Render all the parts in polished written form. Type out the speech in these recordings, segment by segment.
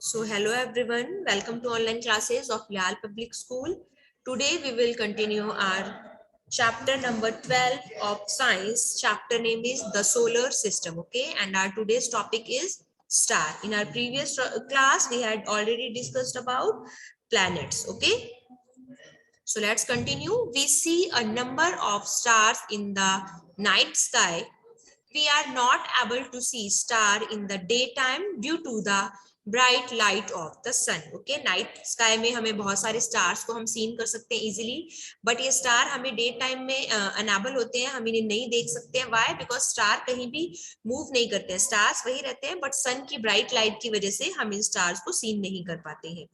So hello everyone, welcome to online classes of Yale Public School. Today we will continue our chapter number 12 of science. Chapter name is the solar system, okay? And our today's topic is star. In our previous class we had already discussed about planets, okay? So let's continue. We see a number of stars in the night sky. We are not able to see star in the daytime due to the bright light of the sun. Okay, night sky में हमें बहुत सारे stars को हम scene कर सकते हैं easily, but ये स्टार हमें डे टाइम में अनेबल होते हैं, हम इन्हें नहीं देख सकते हैं. व्हाई? बिकॉज स्टार कहीं भी मूव नहीं करते हैं, स्टार्स वही रहते हैं, बट सन की ब्राइट लाइट की वजह से हम इन स्टार्स को सीन नहीं कर पाते हैं.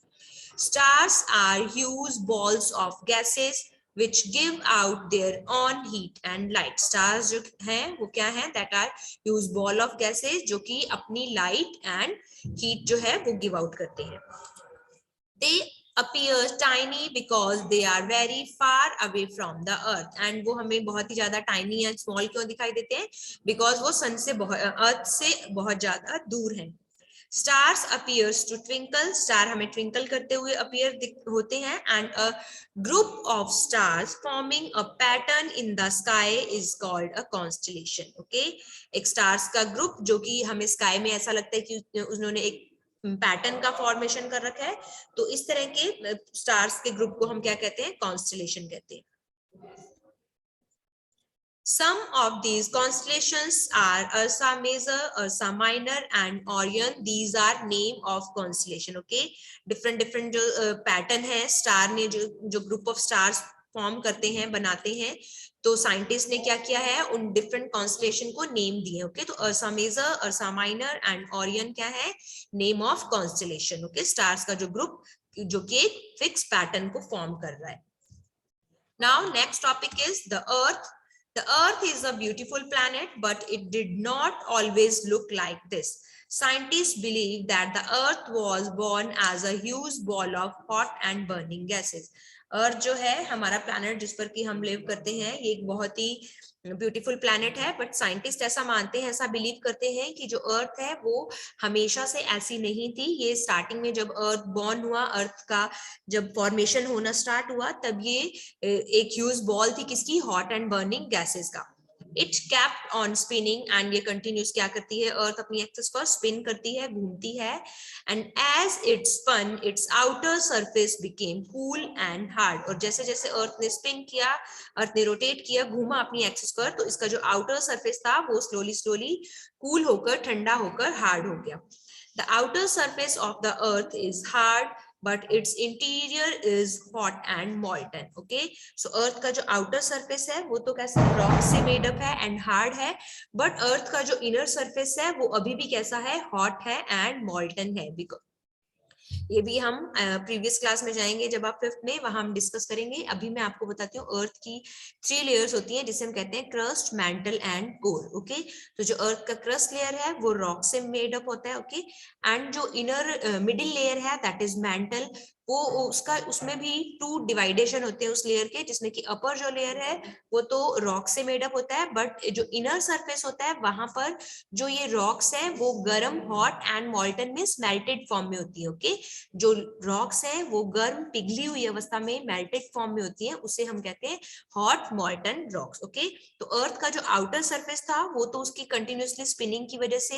Stars are huge balls of gases which give out their own heat and light. Stars जो हैं वो क्या हैं? That are huge ball of gases जो कि अपनी light and heat जो है वो give out करते हैं. They appear tiny because they are very far away from the earth. And वो हमें बहुत ही ज्यादा tiny या small क्यों दिखाई देते हैं? Because वो sun से earth से बहुत ज्यादा दूर हैं. Stars appears to twinkle. Star हमें twinkle करते हुए appear होते हैं. And a group of stars forming a pattern in the sky is called a constellation. Okay, एक stars का group जो कि हमें sky में ऐसा लगता है कि उन्होंने एक पैटर्न का फॉर्मेशन कर रखा है, तो इस तरह के स्टार्स के ग्रुप को हम क्या कहते हैं? कॉन्स्टेलेशन कहते हैं. Some of these constellations are Ursa Major, Ursa Minor, and Orion. These are name of constellation. Okay, different जो पैटर्न है स्टार ने जो ग्रुप ऑफ स्टार्स फॉर्म करते हैं, बनाते हैं, तो साइंटिस्ट ने क्या किया है? उन डिफरेंट कॉन्स्टेलेशन को नेम दिए. ओके, तो अर्सा मेजर, अर्सा माइनर एंड ओरियन क्या है? Name of constellation. Okay, stars का जो ग्रुप जो कि एक फिक्स पैटर्न को फॉर्म कर रहा है. Now next topic is the earth. The earth is a beautiful planet, but it did not always look like this. Scientists believe that the earth was born as a huge ball of hot and burning gases. अर्थ जो है हमारा planet जिस पर कि हम live करते हैं, ये एक बहुत ही ब्यूटीफुल प्लैनेट है, बट साइंटिस्ट ऐसा मानते हैं, ऐसा बिलीव करते हैं कि जो अर्थ है वो हमेशा से ऐसी नहीं थी. ये स्टार्टिंग में जब अर्थ बॉर्न हुआ, अर्थ का जब फॉर्मेशन होना स्टार्ट हुआ, तब ये एक ह्यूज बॉल थी किसकी? हॉट एंड बर्निंग गैसेस का. It kept on spinning and ये कंटिन्यूस क्या करती है? अर्थ अपनी एक्सिस पर स्पिन करती है, घूमती है. And as it spun its outer surface became cool and hard. और जैसे जैसे अर्थ ने स्पिन किया, अर्थ ने रोटेट किया, घूमा अपनी एक्सिस पर, तो इसका जो आउटर सरफेस था वो स्लोली स्लोली कूल होकर, ठंडा होकर हार्ड हो गया. The outer surface of the earth is hard, but its interior is hot and molten. Okay, so earth का जो outer surface है वो तो कैसा rock से made up है and hard है, but earth का जो inner surface है वो अभी भी कैसा है? hot है and molten है. because ये भी हम प्रीवियस क्लास में जाएंगे जब आप फिफ्थ में, वहां हम डिस्कस करेंगे. अभी मैं आपको बताती हूँ अर्थ की 3 लेयर्स होती हैं जिसे हम कहते हैं crust, mantle and core. Okay, तो जो अर्थ का क्रस्ट लेयर है वो रॉक से मेड अप होता है. ओके, एंड जो इनर मिडिल लेयर है दैट इज मैंटल, वो उसका उसमें भी 2 डिवाइडेशन होते हैं उस लेयर के, जिसमें कि अपर जो लेयर है वो तो रॉक से मेड अप होता है, बट जो इनर सरफेस होता है वहां पर जो ये रॉक्स है वो गर्म, हॉट एंड मॉल्टन में मेल्टेड फॉर्म में होती है. ओके, जो रॉक्स हैं वो गर्म पिघली हुई अवस्था में मेल्टेड फॉर्म में होती है, उसे हम कहते हैं हॉट मॉल्टन रॉक्स. ओके, तो अर्थ का जो आउटर सरफेस था वो तो उसकी कंटिन्यूसली स्पिनिंग की वजह से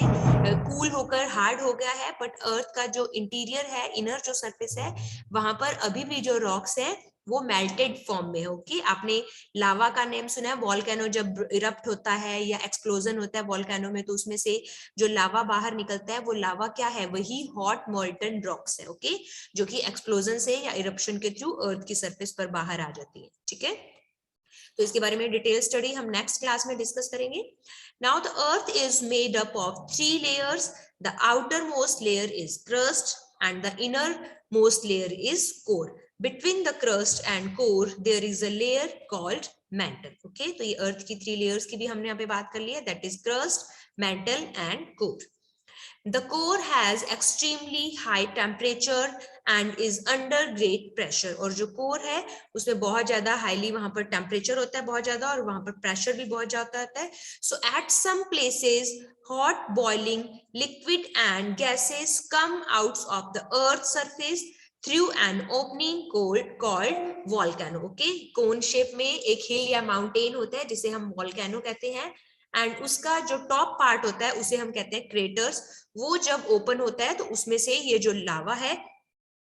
कूल होकर हार्ड हो गया है, बट अर्थ का जो इंटीरियर है, इनर जो सरफेस है, वहां पर अभी भी जो रॉक्स है वो मेल्टेड फॉर्म में है. ओके, आपने लावा का नेम सुना है? वॉल्केनो जब इरप्ट होता है या एक्सप्लोजन होता है वॉल्केनो में, तो उसमें से जो लावा बाहर निकलता है वो लावा क्या है? वही हॉट मॉल्टन रॉक्स है. ओके, जो कि एक्सप्लोजन से या इरप्शन के थ्रू अर्थ की सरफेस पर बाहर आ जाती है. ठीक है, तो इसके बारे में डिटेल स्टडी हम नेक्स्ट क्लास में डिस्कस करेंगे. Now the earth is made up of 3 layers. The outer most layer is crust and the innermost layer is core. Between the crust and core there is a layer called mantle. Okay, तो ये अर्थ की 3 layers की भी हमने यहाँ पे बात कर ली है, that is crust, mantle and core. The core has extremely high temperature and is under great pressure, और जो कोर है उसमें बहुत ज्यादा हाईली वहां पर टेम्परेचर होता है बहुत ज्यादा, और वहां पर प्रेशर भी बहुत ज्यादा होता है. So at some places hot boiling liquid and gases come out of the earth's surface through an opening called volcano. Okay, cone shape में एक हिल या माउंटेन होता है जिसे हम वॉल्केनो कहते हैं, एंड उसका जो टॉप पार्ट होता है उसे हम कहते हैं क्रेटर्स. वो जब ओपन होता है तो उसमें से ये जो लावा है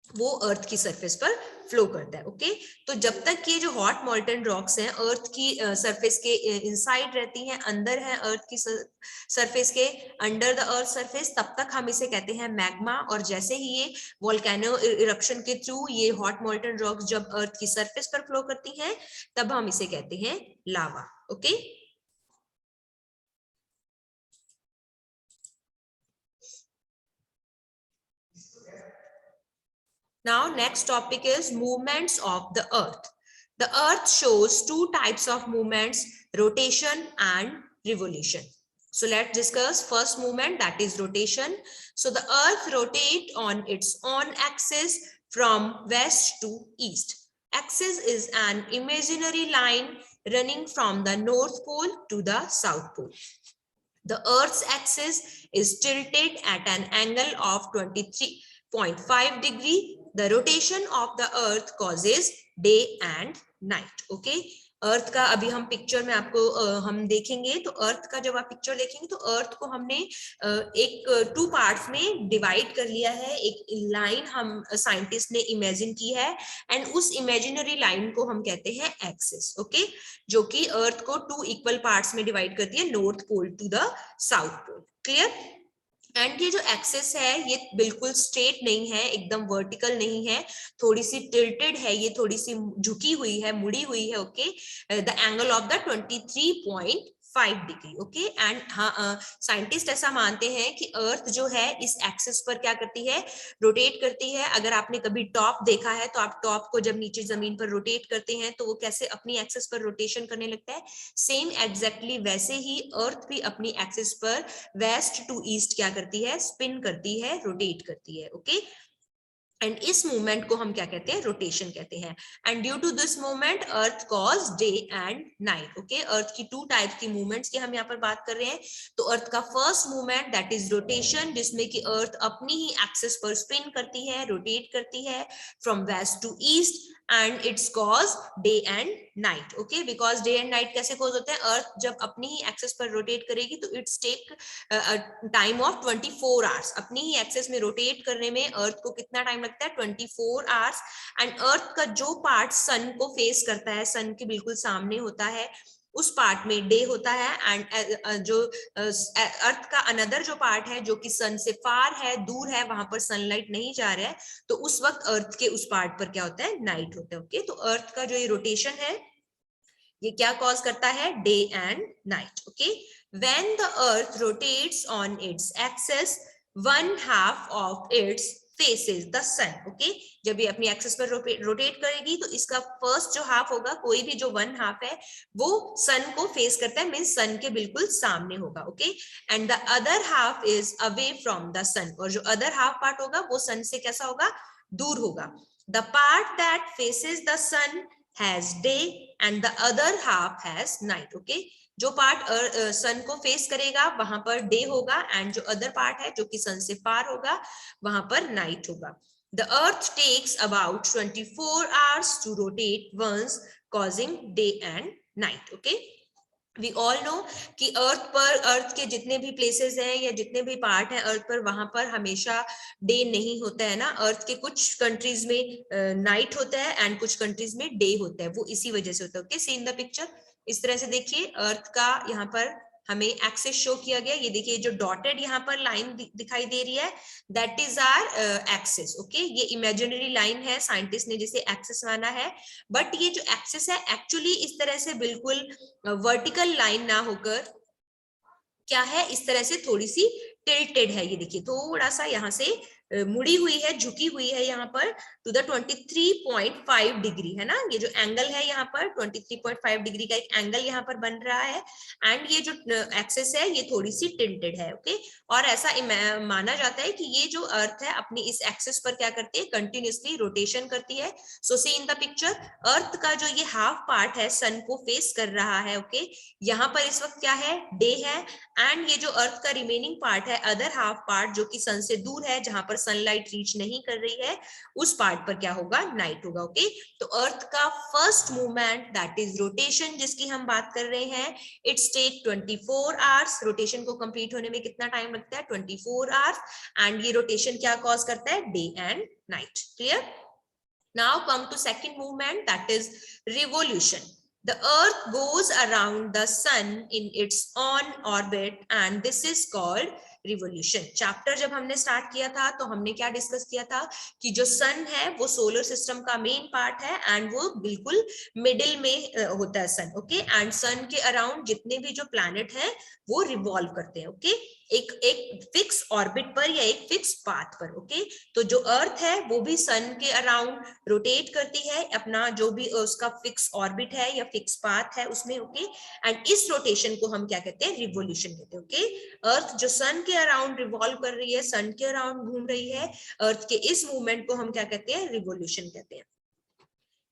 वो अर्थ की सरफेस पर फ्लो करता है. ओके, तो जब तक ये जो हॉट मॉल्टन रॉक्स हैं अर्थ की सरफेस के इनसाइड रहती हैं, अंदर है अर्थ की सरफेस के, अंडर द अर्थ सरफेस, तब तक हम इसे कहते हैं मैग्मा. और जैसे ही ये वोल्केनो इरप्शन के थ्रू ये हॉट मॉल्टन रॉक्स जब अर्थ की सरफेस पर फ्लो करती हैं तब हम इसे कहते हैं lava. Okay, now next topic is movements of the earth. The earth shows two types of movements, rotation and revolution. So let's discuss first movement, that is rotation. So the earth rotates on its own axis from west to east. Axis is an imaginary line running from the north pole to the south pole. The earth's axis is tilted at an angle of 23.5 degree. The rotation of the earth causes day and night. Okay, अर्थ का अभी हम picture में आपको हम देखेंगे. तो earth का जब आप पिक्चर देखेंगे तो अर्थ को हमने एक टू पार्ट्स में डिवाइड कर लिया है. एक लाइन हम साइंटिस्ट ने इमेजिन की है एंड उस इमेजिनरी लाइन को हम कहते हैं एक्सिस. ओके, जो कि अर्थ को टू इक्वल पार्ट्स में डिवाइड करती है, north pole to the south pole. Clear? And ये जो एक्सिस है ये बिल्कुल स्ट्रेट नहीं है, एकदम वर्टिकल नहीं है, थोड़ी सी टिल्टेड है, ये थोड़ी सी झुकी हुई है, मुड़ी हुई है. Okay, the angle of the 23.5 degree. Okay, and हाँ साइंटिस्ट ऐसा मानते हैं कि अर्थ जो है इस एक्सिस पर क्या करती है, रोटेट करती है. अगर आपने कभी टॉप देखा है तो आप टॉप को जब नीचे जमीन पर रोटेट करते हैं तो वो कैसे अपनी एक्सिस पर रोटेशन करने लगता है, सेम एग्जैक्टली वैसे ही अर्थ भी अपनी एक्सिस पर वेस्ट टू ईस्ट क्या करती है, स्पिन करती है, रोटेट करती है. ओके, एंड इस मूवमेंट को हम क्या कहते हैं, रोटेशन कहते हैं. And due to this movement earth cause day and night. Okay, earth की टू टाइप की मूवमेंट्स की हम यहाँ पर बात कर रहे हैं. तो अर्थ का first movement that is rotation, जिसमें कि अर्थ अपनी ही एक्सिस पर स्पिन करती है, रोटेट करती है from west to east, and its cause day and night. Okay, because day and night कैसे कॉज होते हैं, अर्थ जब अपनी ही एक्सिस पर रोटेट करेगी तो its take time of 24 hours. अपनी ही एक्सिस में रोटेट करने में अर्थ को कितना टाइम लगता है, 24 आवर्स. एंड अर्थ का जो पार्ट सन को फेस करता है, सन के बिल्कुल सामने होता है, उस पार्ट में डे होता है. एंड जो अर्थ का अनदर जो पार्ट है जो कि सन से फार है, दूर है, वहां पर सनलाइट नहीं जा रहा है, तो उस वक्त अर्थ के उस पार्ट पर क्या होता है, नाइट होता है. ओके, तो अर्थ का जो ये रोटेशन है ये क्या कॉज करता है, day and night. Okay, when the earth rotates on its axis, one half of its faces the sun. Okay, जब ये अपनी एक्सिस पर रोटेट करेगी तो इसका फर्स्ट जो हाफ होगा, कोई भी जो वन हाफ है वो सन को फेस करता है, मींस सन के बिल्कुल सामने होगा. Okay, and the other half is away from the sun, और जो अदर हाफ पार्ट होगा वो सन से कैसा होगा, दूर होगा. The part that faces the sun has day and the other half has night. Okay, जो पार्ट सन को फेस करेगा वहां पर डे होगा, एंड जो अदर पार्ट है जो कि सन से फार होगा वहां पर नाइट होगा. The earth takes about 24 hours to rotate once, causing day and night. Okay, we all know कि अर्थ के जितने भी प्लेसेस हैं या जितने भी पार्ट हैं अर्थ पर, वहां पर हमेशा डे नहीं होता है ना. अर्थ के कुछ कंट्रीज में नाइट होता है एंड कुछ कंट्रीज में डे होता है, वो इसी वजह से होता है. Okay, see in the picture, इस तरह से देखिए अर्थ का यहाँ पर हमें एक्सिस शो किया गया. ये देखिए जो डॉटेड यहाँ पर लाइन दिखाई दे रही है, that is our axis. Okay, ये इमेजिनरी लाइन है, साइंटिस्ट ने जिसे एक्सिस माना है, बट ये जो एक्सिस है एक्चुअली इस तरह से बिल्कुल वर्टिकल लाइन ना होकर क्या है, इस तरह से थोड़ी सी टिल्टेड है. ये देखिए थोड़ा सा यहाँ से मुड़ी हुई है, झुकी हुई है यहाँ पर टू द 23.5 डिग्री, है ना। ये जो एंगल है यहाँ पर 23.5 डिग्री का एक एंगल यहाँ पर बन रहा है, एंड ये जो एक्सिस है ये थोड़ी सी टिल्टेड है, ओके। और ऐसा माना जाता है कि ये जो अर्थ है अपनी इस एक्सिस पर क्या करती है, कंटिन्यूसली रोटेशन करती है। सो सी इन द पिक्चर, अर्थ का जो ये हाफ पार्ट है सन को फेस कर रहा है, ओके। यहाँ पर इस वक्त क्या है, डे है, एंड ये जो अर्थ का रिमेनिंग पार्ट है, अदर हाफ पार्ट जो कि सन से दूर है, जहां पर सनलाइट रीच नहीं कर रही है, उस पार्ट पर क्या होगा, नाइट होगा, ओके। तो अर्थ का first movement that is rotation जिसकी हम बात कर रहे हैं, इट्स टेक 24 आवर्स। रोटेशन को कंप्लीट होने में कितना टाइम लगता है, 24 आवर्स, एंड ये रोटेशन क्या कॉज करता है, day and night, clear. Now come to second movement that is revolution. The earth goes around the sun in its own orbit and this is called revolution. Chapter जब हमने start किया था तो हमने क्या डिस्कस किया था कि जो सन है वो सोलर सिस्टम का मेन पार्ट है एंड वो बिल्कुल मिडिल में होता है सन, ओके। एंड सन के अराउंड जितने भी जो प्लैनेट है वो रिवॉल्व करते हैं, ओके, एक फिक्स ऑर्बिट पर या एक फिक्स पाथ पर, ओके। तो जो अर्थ है वो भी सन के अराउंड रोटेट करती है अपना जो भी उसका फिक्स ऑर्बिट है या फिक्स पाथ है उसमें, ओके। एंड इस रोटेशन को हम क्या कहते हैं, रिवोल्यूशन कहते हैं, ओके। अर्थ जो सन के अराउंड रिवॉल्व कर रही है, सन के अराउंड घूम रही है, अर्थ के इस मूवमेंट को हम क्या कहते हैं, रिवोल्यूशन कहते हैं.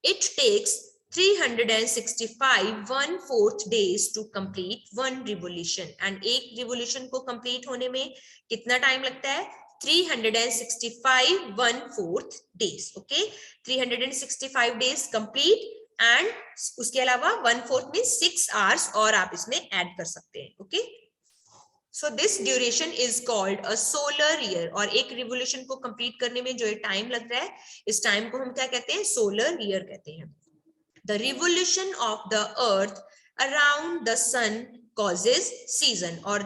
It takes 365 1/4 days to complete one revolution, and एक रिवोल्यूशन को कंप्लीट होने में कितना टाइम लगता है, 365 1/4 days, okay. 365 days complete, and उसके अलावा 1/4 में 6 hours और आप इसमें ऐड कर सकते हैं, okay. So this duration is called a solar year, और एक रिवोल्यूशन को कंप्लीट करने में जो टाइम लग रहा है, इस टाइम को हम क्या कहते हैं, सोलर ईयर कहते हैं. The revolution of the earth around the sun causes season, और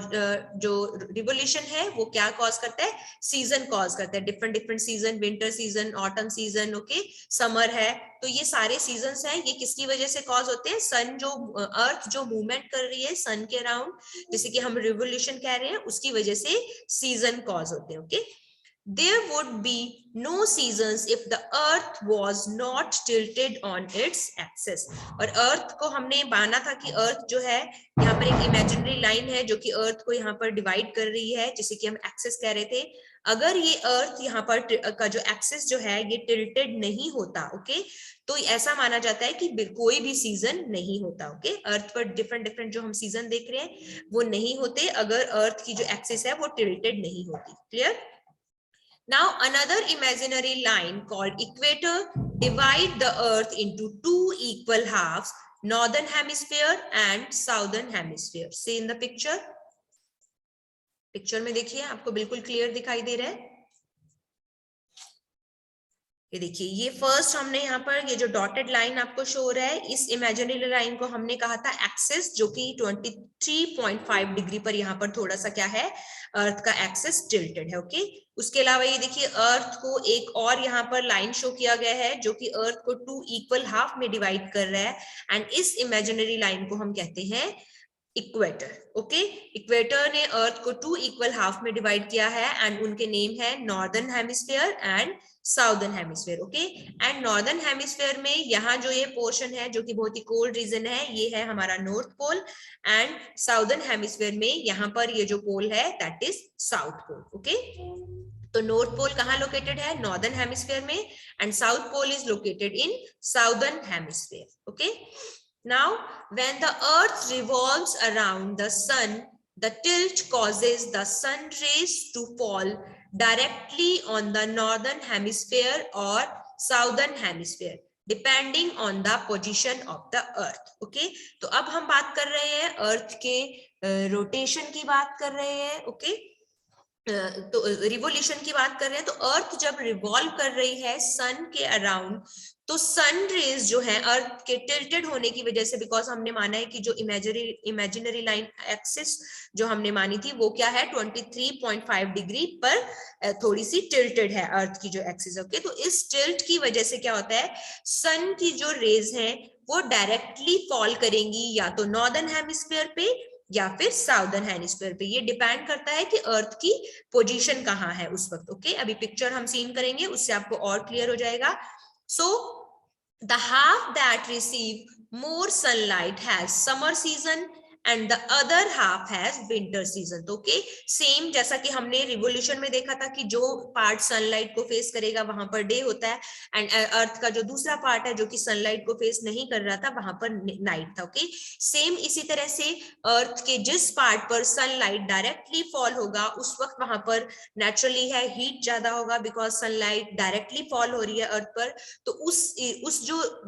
जो रिवोल्यूशन है वो क्या कॉज करता है, सीजन कॉज करता है, different season, winter season, autumn season, okay, summer है. तो ये सारे सीजन्स हैं, ये किसकी वजह से कॉज होते हैं, सन जो अर्थ जो मूवमेंट कर रही है सन के अराउंड, जैसे कि हम रिवोल्यूशन कह रहे हैं, उसकी वजह से सीजन कॉज होते हैं, okay. There would be no seasons if the earth was not tilted on its axis. और अर्थ को हमने माना था कि अर्थ जो है यहाँ पर एक इमेजिनरी लाइन है जो कि अर्थ को यहाँ पर डिवाइड कर रही है, जिसे कि हम एक्सिस कह रहे थे. अगर ये अर्थ यहाँ पर का जो एक्सिस जो है ये टिल्टेड नहीं होता, ओके, तो ऐसा माना जाता है कि कोई भी सीजन नहीं होता, ओके. अर्थ पर डिफरेंट जो हम सीजन देख रहे हैं वो नहीं होते अगर अर्थ की जो एक्सिस है वो टिल्टेड नहीं होती. Clear. Now another imaginary line called equator divide the earth into two equal halves, northern hemisphere and southern hemisphere. See in the picture. Picture में देखिए आपको बिल्कुल क्लियर दिखाई दे रहा है. ये देखिए, ये फर्स्ट हमने यहाँ पर ये जो डॉटेड लाइन आपको शो हो रहा है, इस इमेजिनरी लाइन को हमने कहा था एक्सिस, जो कि 23.5 डिग्री पर यहाँ पर थोड़ा सा क्या है, अर्थ का एक्सिस टिल्टेड है, ओके. उसके अलावा ये देखिए अर्थ को एक और यहाँ पर लाइन शो किया गया है जो कि अर्थ को 2 इक्वल हाफ में डिवाइड कर रहा है, एंड इस इमेजिनरी लाइन को हम कहते हैं इक्वेटर, ओके. इक्वेटर ने अर्थ को 2 इक्वल हाफ में डिवाइड किया है, एंड उनके नेम है northern hemisphere and southern hemisphere, okay. And northern hemisphere में यहाँ जो ये पोर्शन है जो कि बहुत ही कोल्ड रीजन है, ये है हमारा north pole, and southern hemisphere में यहाँ पर ये जो पोल है that is south pole, okay. तो नॉर्थ पोल कहाँ लोकेटेड है, नॉर्दर्न हेमिस्फीयर में, and south pole is located in southern hemisphere, okay. Now, when the earth revolves around the sun, the tilt causes the sun rays to fall directly on the northern hemisphere or southern hemisphere, depending on the position of the earth. Okay? तो अब हम बात कर रहे हैं अर्थ के rotation की बात कर रहे हैं, ओके. तो रिवोल्यूशन की बात कर रहे हैं. तो अर्थ जब रिवॉल्व कर रही है सन के अराउंड, तो सन रेज जो है अर्थ के टिल्टेड होने की वजह से, बिकॉज हमने माना है कि जो इमेजिनरी लाइन एक्सिस जो हमने मानी थी वो क्या है, 23.5 डिग्री पर थोड़ी सी टिल्टेड है अर्थ की जो एक्सिस, ओके. तो इस टिल्ट की वजह से क्या होता है, सन की जो रेज हैं वो डायरेक्टली फॉल करेंगी या तो नॉर्दर्न हेमिस्फीयर पे या फिर साउदर्न हेमिस्फीयर पे। ये डिपेंड करता है कि अर्थ की पोजीशन कहाँ है उस वक्त। ओके, अभी पिक्चर हम सीन करेंगे, उससे आपको और क्लियर हो जाएगा। So the half that receive more sunlight has summer season and the other half has winter season. तो ओके, सेम जैसा कि हमने रिवोल्यूशन में देखा था कि जो पार्ट सनलाइट को फेस करेगा वहां पर डे होता है, एंड अर्थ का जो दूसरा पार्ट है जो कि सनलाइट को फेस नहीं कर रहा था वहां पर नाइट था। ओके, सेम इसी तरह से अर्थ के जिस पार्ट पर सनलाइट डायरेक्टली फॉल होगा उस वक्त वहां पर नेचुरली है हीट ज्यादा होगा, बिकॉज सनलाइट डायरेक्टली फॉल हो रही है अर्थ पर। तो उस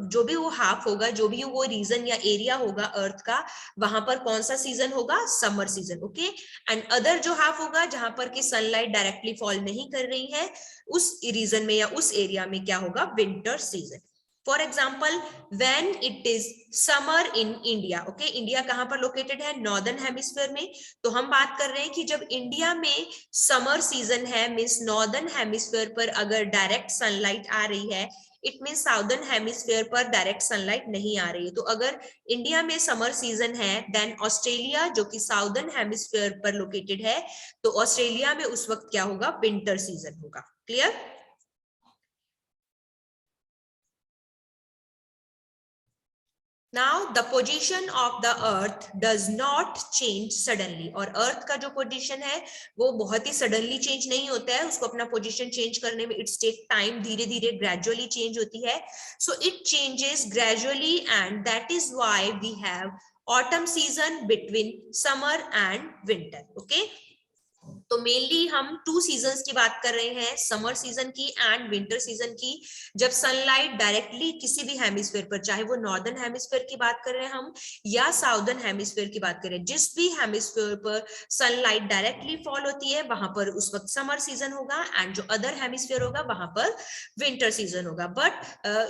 जो भी वो हाफ होगा, जो भी वो रीजन या एरिया होगा अर्थ का, वहां पर कौन सा सीजन होगा? Summer season. Okay, and other जो हाफ होगा जहां पर कि सनलाइट डायरेक्टली फॉल नहीं कर रही है, उस रीजन में या उस एरिया में क्या होगा? Winter season. For example, when it is summer in India. Okay, India कहां पर लोकेटेड है? नॉर्दर्न हेमिस्फीयर में। तो हम बात कर रहे हैं कि जब इंडिया में समर सीजन है, मींस नॉर्दर्न हेमिस्फीयर पर अगर डायरेक्ट सनलाइट आ रही है, इट मीन साउदर्न हेमिस्फीयर पर डायरेक्ट सनलाइट नहीं आ रही है। तो अगर इंडिया में समर सीजन है, देन ऑस्ट्रेलिया जो कि साउदर्न हेमिस्फीयर पर लोकेटेड है, तो ऑस्ट्रेलिया में उस वक्त क्या होगा? विंटर सीजन होगा। Clear? Now the position of the earth does not change suddenly. और अर्थ का जो पोजीशन है वो बहुत ही सडनली चेंज नहीं होता है, उसको अपना पोजीशन चेंज करने में इट्स टेक टाइम, धीरे धीरे ग्रेजुअली चेंज होती है। So it changes gradually and that is why we have autumn season between summer and winter. Okay, तो मेनली हम 2 सीजन्स की बात कर रहे हैं, समर सीजन की एंड विंटर सीजन की। जब सनलाइट डायरेक्टली किसी भी हेमिस्फीयर पर, चाहे वो नॉर्दर्न हेमिस्फीयर की बात कर रहे हैं हम या साउदर्न हेमिस्फीयर की बात कर रहे हैं, जिस भी हेमिस्फीयर पर सनलाइट डायरेक्टली फॉल होती है वहां पर उस वक्त समर सीजन होगा, एंड जो अदर हेमिस्फीयर होगा वहां पर विंटर सीजन होगा। But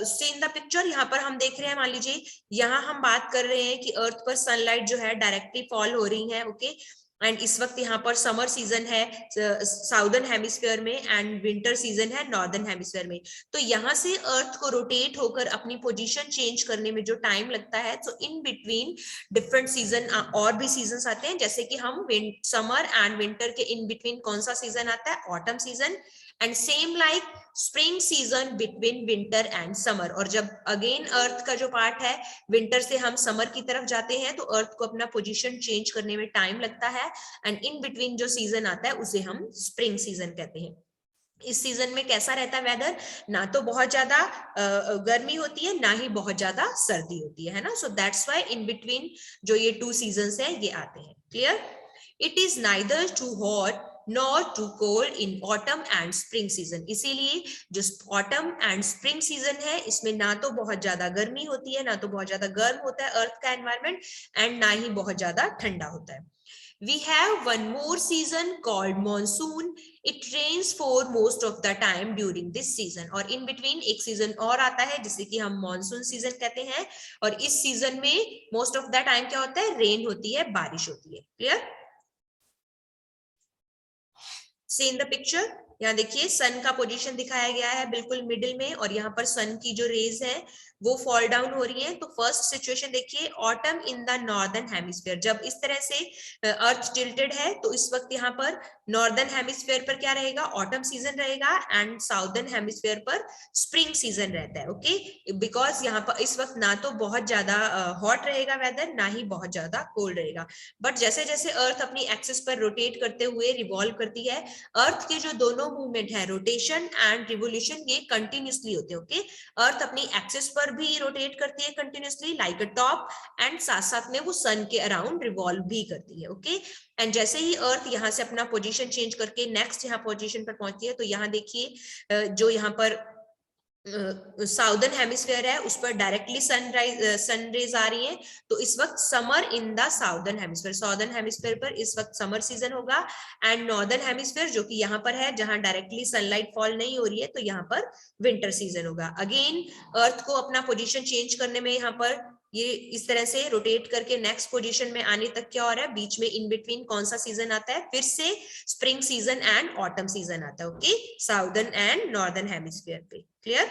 see in the picture, यहाँ पर हम देख रहे हैं, मान लीजिए यहाँ हम बात कर रहे हैं कि अर्थ पर सनलाइट जो है डायरेक्टली फॉल हो रही है। ओके, एंड इस वक्त यहाँ पर समर सीजन है साउदर्न हेमिस्फीयर में एंड विंटर सीजन है नॉर्दर्न हेमिस्फीयर में। तो यहाँ से अर्थ को रोटेट होकर अपनी पोजीशन चेंज करने में जो टाइम लगता है, तो इन बिटवीन डिफरेंट सीजन और भी सीजन्स आते हैं, जैसे कि हम समर एंड विंटर के इन बिटवीन कौन सा सीजन आता है? Autumn season. And same like spring season between winter and summer. और जब अगेन अर्थ का जो पार्ट है विंटर से हम समर की तरफ जाते हैं, तो अर्थ को अपना पोजीशन चेंज करने में टाइम लगता है, एंड इन बिटवीन जो सीजन आता है उसे हम स्प्रिंग सीजन कहते हैं। इस सीजन में कैसा रहता है वेदर? ना तो बहुत ज्यादा गर्मी होती है, ना ही बहुत ज्यादा सर्दी होती है ना। So that's why in between जो ये 2 सीजन्स है ये आते हैं। Clear? It is neither too hot nor too cold in autumn and spring season. इसीलिए जो ऑटम एंड स्प्रिंग सीजन है इसमें ना तो बहुत ज्यादा गर्मी होती है, ना तो बहुत ज्यादा गर्म होता है अर्थ का एनवायरमेंट, एंड ना ही बहुत ज्यादा ठंडा होता है। We have one more season called monsoon. It rains for most of the time during this season. और in between एक सीजन और आता है जिसे कि हम मॉनसून सीजन कहते हैं, और इस सीजन में मोस्ट ऑफ द टाइम क्या होता है? रेन होती है, बारिश होती है। Clear? See in the picture, यहाँ देखिए सन का पोजीशन दिखाया गया है बिल्कुल मिडिल में, और यहाँ पर सन की जो रेज है वो फॉल डाउन हो रही है। तो फर्स्ट सिचुएशन देखिए, autumn in the northern hemisphere. जब इस तरह से अर्थ टिल्टेड है तो इस वक्त यहाँ पर नॉर्दर्न हेमिस्फीयर पर क्या रहेगा? ऑटम सीजन रहेगा, एंड साउदर्न हेमिस्फीयर पर स्प्रिंग सीजन रहता है। ओके, बिकॉज यहाँ पर इस वक्त ना तो बहुत ज्यादा हॉट रहेगा वेदर, ना ही बहुत ज्यादा कोल्ड रहेगा। बट जैसे जैसे अर्थ अपनी एक्सिस पर रोटेट करते हुए रिवॉल्व करती है, अर्थ के जो दोनों मूवमेंट है, रोटेशन एंड रिवोल्यूशन, ये कंटिन्यूसली होते हैं। ओके, अर्थ अपनी एक्सिस पर भी रोटेट करती है continuously like a top, and साथ साथ में वो सन के अराउंड रिवॉल्व भी करती है। ओके, एंड जैसे ही अर्थ यहाँ से अपना पोजीशन चेंज करके नेक्स्ट यहाँ पोजीशन पर पहुंचती है, तो यहाँ देखिए जो यहाँ पर साउदर्न हेमिस्फीयर है उस पर डायरेक्टली सन रेज आ रही है। तो इस वक्त summer in the southern hemisphere, southern hemisphere पर इस वक्त समर सीजन होगा, एंड नॉर्दर्न हेमिस्फीयर जो कि यहाँ पर है जहां डायरेक्टली सनलाइट फॉल नहीं हो रही है, तो यहाँ पर विंटर सीजन होगा। अगेन अर्थ को अपना पोजीशन चेंज करने में यहाँ पर ये इस तरह से रोटेट करके नेक्स्ट पोजीशन में आने तक क्या हो रहा है, बीच में इन बिटवीन कौन सा सीजन आता है? फिर से spring season and autumn season आता है। Okay, southern and northern hemisphere पे। Clear?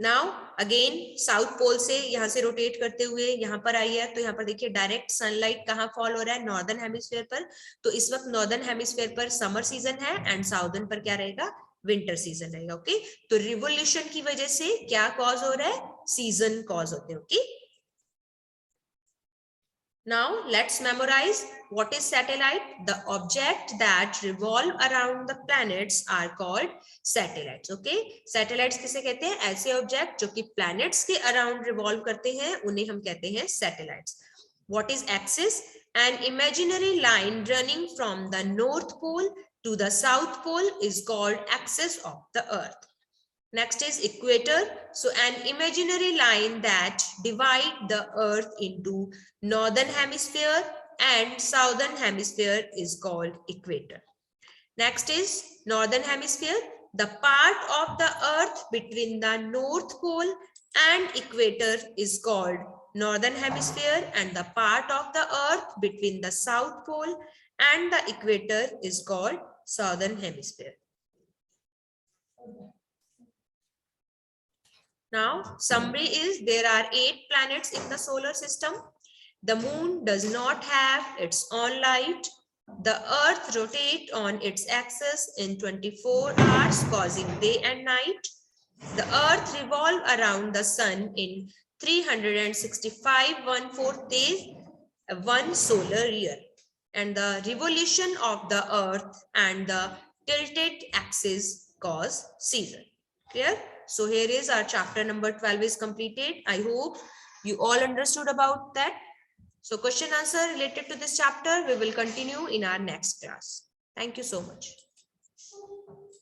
Now again south pole से यहाँ से रोटेट करते हुए यहाँ पर आई है, तो यहाँ पर देखिए डायरेक्ट सनलाइट कहाँ फॉल हो रहा है, नॉर्दर्न हेमिस्फीयर पर। तो इस वक्त नॉर्दर्न हेमिस्फीयर पर समर सीजन है एंड साउदर्न पर क्या रहेगा, विंटर सीजन रहेगा। ओके, तो रिवोल्यूशन की वजह से क्या कॉज हो रहा है, सीजन कॉज होते हैं। Okay, now let's memorize what is satellite. The object that revolve around the planets are called satellites. Okay, satellites किसे कहते हैं, ऐसे ऑब्जेक्ट जो कि planets के अराउंड रिवॉल्व करते हैं उन्हें हम कहते हैं satellites. What is axis? An imaginary line running from the north pole to the south pole is called axis of the earth. Next is equator. So an imaginary line that divide the earth into northern hemisphere and southern hemisphere is called equator. Next is northern hemisphere. The part of the earth between the north pole and equator is called northern hemisphere, and the part of the earth between the south pole and the equator is called southern hemisphere. Now, summary is there are 8 planets in the solar system. The moon does not have its own light. The earth rotates on its axis in 24 hours, causing day and night. The earth revolves around the sun in 365 1/4 days, 1 solar year. And the revolution of the earth and the tilted axis cause season. Clear? So here is our chapter number 12 is completed. I hope you all understood about that. So question answer related to this chapter we will continue in our next class. Thank you so much.